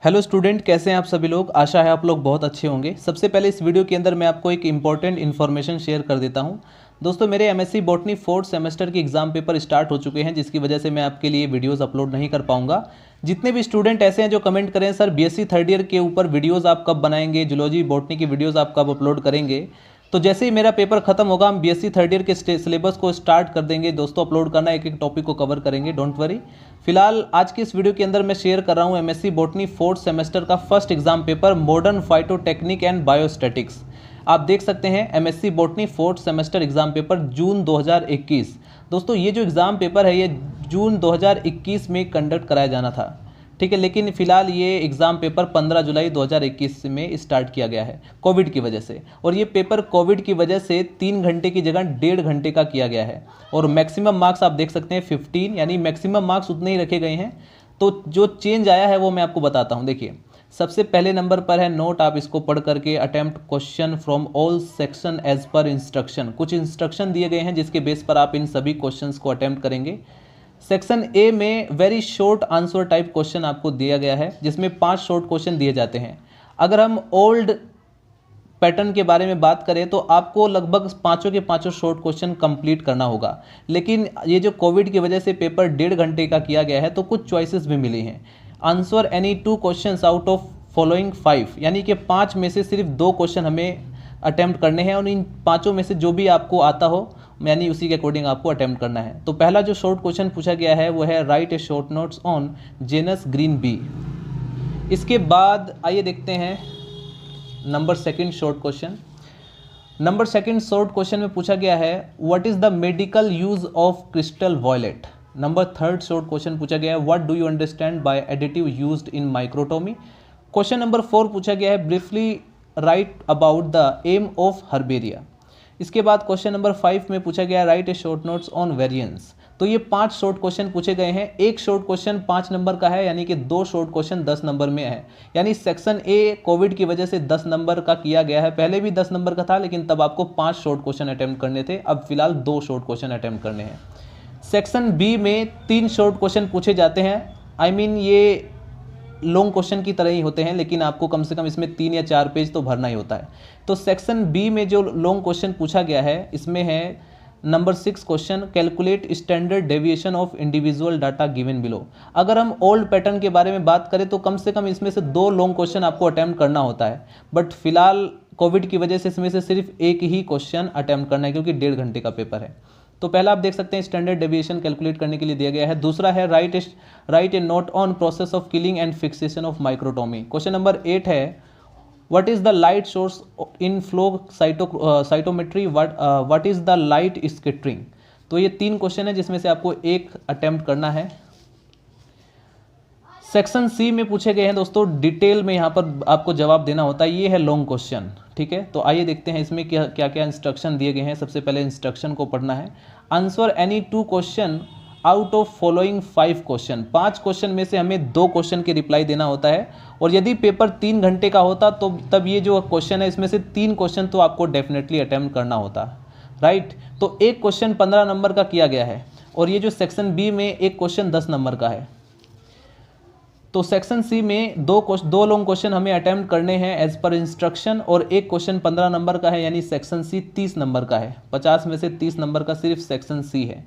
Hello student, कैसे हैं आप सभी लोग। आशा है आप लोग बहुत अच्छे होंगे। सबसे पहले इस वीडियो के अंदर मैं आपको एक इंपॉर्टेंट इन्फॉर्मेशन शेयर कर देता हूं। दोस्तों, मेरे एमएससी बॉटनी फोर्थ सेमेस्टर के एग्जाम पेपर स्टार्ट हो चुके हैं, जिसकी वजह से मैं आपके लिए वीडियोस अपलोड नहीं कर पाऊंगा। जितने भी स्टूडेंट ऐसे हैं जो कमेंट करें सर बीएससी थर्ड ईयर के ऊपर वीडियोज़ आप कब बनाएंगे, जूलॉजी बॉटनी की वीडियोज़ आप कब अपलोड करेंगे, तो जैसे ही मेरा पेपर खत्म होगा हम बीएससी थर्ड ईयर के सिलेबस को स्टार्ट कर देंगे। दोस्तों, अपलोड करना, एक एक टॉपिक को कवर करेंगे, डोंट वरी। फिलहाल आज की इस वीडियो के अंदर मैं शेयर कर रहा हूं एमएससी बॉटनी फोर्थ सेमेस्टर का first exam paper modern phytotechnique and biostatistics. आप देख सकते हैं MSc botany fourth semester exam paper June 2021। दोस्तों, ये जो एग्जाम पेपर है ये जून 2021 में कंडक्ट कराया जाना था, ठीक है, लेकिन फिलहाल ये एग्ज़ाम पेपर 15 जुलाई 2021 में स्टार्ट किया गया है कोविड की वजह से। और ये पेपर कोविड की वजह से 3 घंटे की जगह 1.5 घंटे का किया गया है। और मैक्सिमम मार्क्स आप देख सकते हैं 15, यानी मैक्सिमम मार्क्स उतने ही रखे गए हैं। तो जो चेंज आया है वो मैं आपको बताता हूँ। देखिए, सबसे पहले नंबर पर है नोट, आप इसको पढ़ करके attempt question from all section as per instruction. कुछ इंस्ट्रक्शन दिए गए हैं जिसके बेस पर आप इन सभी क्वेश्चंस को अटेम्प्ट करेंगे। सेक्शन ए में very short answer type question आपको दिया गया है, जिसमें 5 शॉर्ट क्वेश्चन दिए जाते हैं। अगर हम ओल्ड पैटर्न के बारे में बात करें तो आपको लगभग पाँचों के पाँचों शॉर्ट क्वेश्चन कंप्लीट करना होगा। लेकिन ये जो कोविड की वजह से पेपर 1.5 घंटे का किया गया है तो कुछ चॉइसेस भी मिली हैं। Answer any 2 questions out of following 5, यानी कि 5 में से सिर्फ 2 क्वेश्चन हमें अटेम्प्ट करने हैं और इन 5 में से जो भी आपको आता हो यानी उसी के अकॉर्डिंग आपको अटेम्प्ट करना है। तो पहला जो शॉर्ट क्वेश्चन पूछा गया है वो है write a short notes on Janus green B. इसके बाद आइए देखते हैं number second short question. Number second short question में पूछा गया है what is the medical use of crystal violet. Number third short question पूछा गया है what do you understand by additive used in microtomy. Question number 4 पूछा गया है briefly write about the aim of herbaria. इसके बाद क्वेश्चन नंबर 5 में पूछा गया right a short notes on variance. तो ये 5 शॉर्ट क्वेश्चन पूछे गए हैं। एक शॉर्ट क्वेश्चन 5 नंबर का है, यानी कि 2 शॉर्ट क्वेश्चन 10 नंबर में है। यानी सेक्शन ए कोविड की वजह से 10 नंबर का किया गया है। पहले भी 10 नंबर का था, लेकिन तब आपको 5 शॉर्ट क्वेश्चन अटेम्प्ट करने थे। अब फिलहाल 2 शॉर्ट क्वेश्चन अटेम्प्ट करने हैं। सेक्शन बी में 3 शॉर्ट क्वेश्चन पूछे जाते हैं। ये लॉन्ग क्वेश्चन की तरह ही होते हैं, लेकिन आपको कम से कम इसमें 3 या 4 पेज तो भरना ही होता है। तो सेक्शन बी में जो लॉन्ग क्वेश्चन पूछा गया है इसमें है number 6 question calculate standard deviation of individual data given below. अगर हम ओल्ड पैटर्न के बारे में बात करें तो कम से कम इसमें से 2 लॉन्ग क्वेश्चन आपको अटेम्प्ट करना होता है, बट फिलहाल कोविड की वजह से इसमें से सिर्फ एक ही क्वेश्चन अटेम्प्ट करना है, क्योंकि 1.5 घंटे का पेपर है। तो पहला आप देख सकते हैं स्टैंडर्ड डेविएशन कैलकुलेट करने के लिए दिया गया है। दूसरा है write A note on process of killing and fixation of microtomy. Question number 8 है what is the light source in flow cytometry, what is the light scattering. तो ये 3 क्वेश्चन है जिसमें से आपको एक अटेम्प्ट करना है। सेक्शन सी में पूछे गए हैं दोस्तों, डिटेल में यहाँ पर आपको जवाब देना होता है। ये है लॉन्ग क्वेश्चन, ठीक है। तो आइए देखते हैं इसमें क्या क्या इंस्ट्रक्शन दिए गए हैं। सबसे पहले इंस्ट्रक्शन को पढ़ना है। Answer any 2 question out of following 5 question. 5 question में से हमें 2 क्वेश्चन के रिप्लाई देना होता है। और यदि पेपर 3 घंटे का होता तो तब ये जो क्वेश्चन है इसमें से 3 क्वेश्चन तो आपको डेफिनेटली अटेम्प्ट करना होता, राइट। तो एक क्वेश्चन 15 नंबर का किया गया है, और ये जो सेक्शन बी में एक क्वेश्चन 10 नंबर का है। तो सेक्शन सी में 2 लॉन्ग क्वेश्चन हमें अटेम्प्ट करने हैं एज पर इंस्ट्रक्शन, और एक क्वेश्चन 15 नंबर का है, यानी सेक्शन सी 30 नंबर का है। 50 में से 30 नंबर का सिर्फ सेक्शन सी है।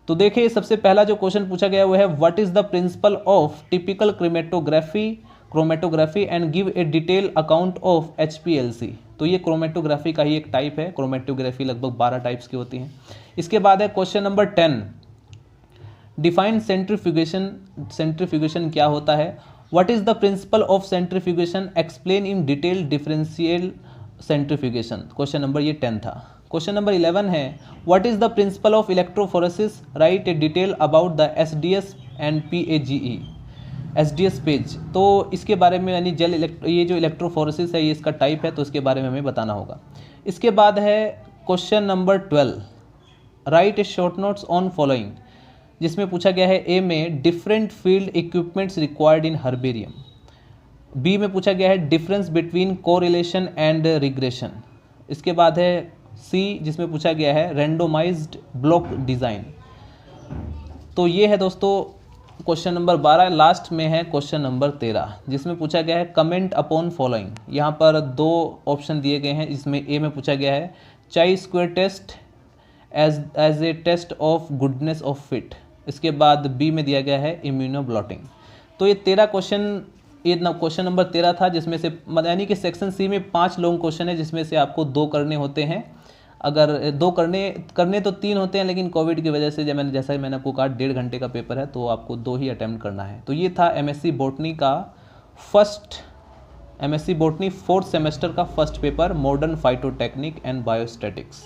तो देखिए, सबसे पहला जो क्वेश्चन पूछा गया वो है what is the principle of typical chromatography and give a detail account of HPLC। तो ये क्रोमेटोग्राफी का ही एक टाइप है। क्रोमेटोग्राफी लगभग 12 टाइप्स की होती हैं। इसके बाद है question number 10 define centrifugation. Centrifugation क्या होता है। What is the principle of centrifugation, explain in detail differential centrifugation. Question number ये 10 था। क्वेश्चन नंबर 11 है what is the principle of electrophoresis, right A detail about the SDS and PAGE। SDS page, तो इसके बारे में, यानी ये जो इलेक्ट्रोफोरेसिस है ये इसका टाइप है, तो इसके बारे में हमें बताना होगा। इसके बाद है question number 12 write a short notes on following, जिसमें पूछा गया है ए में different field equipments required in herbarium. B में पूछा गया है difference between correlation and regression. इसके बाद है सी, जिसमें पूछा गया है रैंडोमाइज्ड ब्लॉक डिज़ाइन। तो ये है दोस्तों क्वेश्चन नंबर 12 लास्ट में है क्वेश्चन नंबर 13, जिसमें पूछा गया है कमेंट अपॉन फॉलोइंग। यहाँ पर दो ऑप्शन दिए गए हैं। इसमें ए में पूछा गया है chi square test as a test of goodness of fit. इसके बाद बी में दिया गया है इम्यूनोब्लॉटिंग। तो ये 13 क्वेश्चन, ये क्वेश्चन नंबर 13 था, जिसमें से यानी कि सेक्शन सी में 5 लॉन्ग क्वेश्चन है, जिसमें से आपको 2 करने होते हैं। अगर 2 करने तो 3 होते हैं, लेकिन कोविड की वजह से जैसा मैंने आपको कहा 1.5 घंटे का पेपर है, तो आपको 2 ही अटैम्प्ट करना है। तो ये था एमएससी बॉटनी का एमएससी बॉटनी 4th सेमेस्टर का first paper, modern phytotechnique and biostatics.